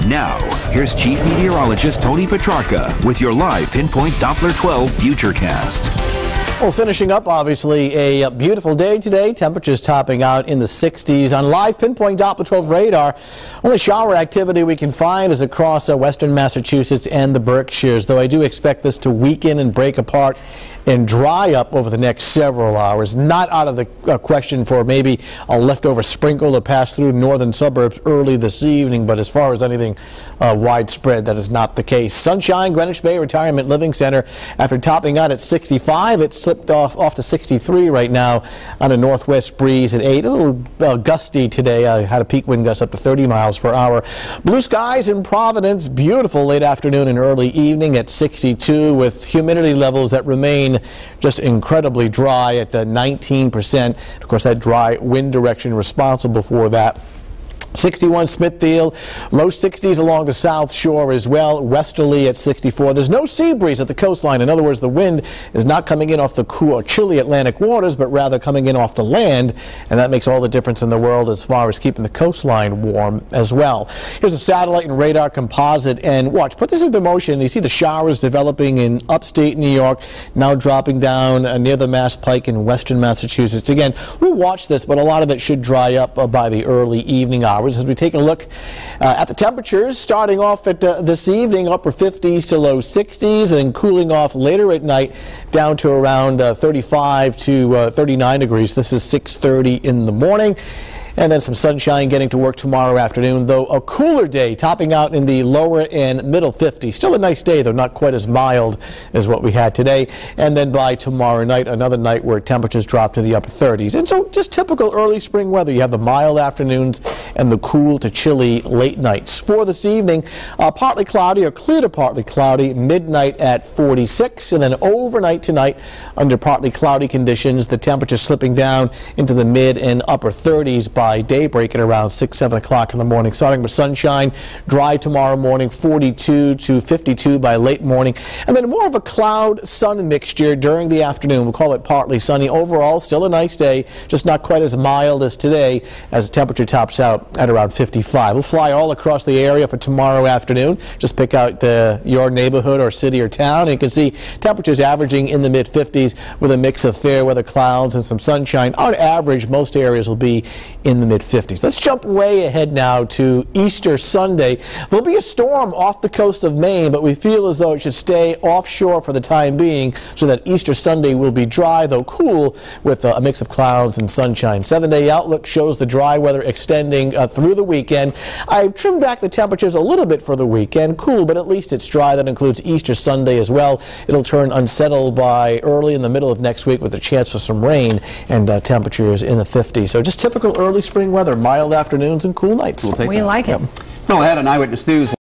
Now, here's Chief Meteorologist Tony Petrarca with your live Pinpoint Doppler 12 Futurecast. Well, finishing up, obviously, a beautiful day today. Temperatures topping out in the 60s. On live Pinpoint Doppler 12 radar, only shower activity we can find is across western Massachusetts and the Berkshires, though I do expect this to weaken and break apart and dry up over the next several hours. Not out of the question for maybe a leftover sprinkle to pass through northern suburbs early this evening, but as far as anything widespread, that is not the case. Sunshine, Greenwich Bay Retirement Living Center, after topping out at 65, it slipped off to 63 right now on a northwest breeze at 8. A little gusty today. I had a peak wind gust up to 30 miles per hour. Blue skies in Providence, beautiful late afternoon and early evening at 62, with humidity levels that remain just incredibly dry at 19%. Of course, that dry wind direction responsible for that. 61 Smithfield, low 60s along the south shore as well, westerly at 64. There's no sea breeze at the coastline. In other words, the wind is not coming in off the cool, chilly Atlantic waters, but rather coming in off the land, and that makes all the difference in the world as far as keeping the coastline warm as well. Here's a satellite and radar composite, and watch, put this into motion. You see the showers developing in upstate New York, now dropping down near the Mass Pike in western Massachusetts. Again, we'll watch this, but a lot of it should dry up by the early evening hours. As we take a look at the temperatures, starting off at this evening, upper 50s to low 60s, and then cooling off later at night down to around 35 to 39 degrees. This is 6:30 in the morning. And then some sunshine getting to work tomorrow afternoon, though a cooler day topping out in the lower and middle 50s. Still a nice day, though not quite as mild as what we had today. And then by tomorrow night, another night where temperatures drop to the upper 30s. And so just typical early spring weather. You have the mild afternoons and the cool to chilly late nights. For this evening, partly cloudy or clear to partly cloudy, midnight at 46. And then overnight tonight, under partly cloudy conditions, the temperature slipping down into the mid and upper 30s by daybreak at around 6, 7 o'clock in the morning. Starting with sunshine, dry tomorrow morning, 42 to 52 by late morning. And then more of a cloud-sun mixture during the afternoon. We'll call it partly sunny. Overall, still a nice day, just not quite as mild as today as the temperature tops out at around 55. We'll fly all across the area for tomorrow afternoon. Just pick out your neighborhood or city or town, and you can see temperatures averaging in the mid-50s with a mix of fair weather clouds and some sunshine. On average, most areas will be in the mid-50s. Let's jump way ahead now to Easter Sunday. There'll be a storm off the coast of Maine, but we feel as though it should stay offshore for the time being so that Easter Sunday will be dry, though cool, with a mix of clouds and sunshine. 7-day outlook shows the dry weather extending through the weekend. I've trimmed back the temperatures a little bit for the weekend. Cool, but at least it's dry. That includes Easter Sunday as well. It'll turn unsettled by early in the middle of next week with a chance for some rain and temperatures in the 50s. So just typical early spring weather, mild afternoons and cool nights. We like it. Still ahead on Eyewitness News.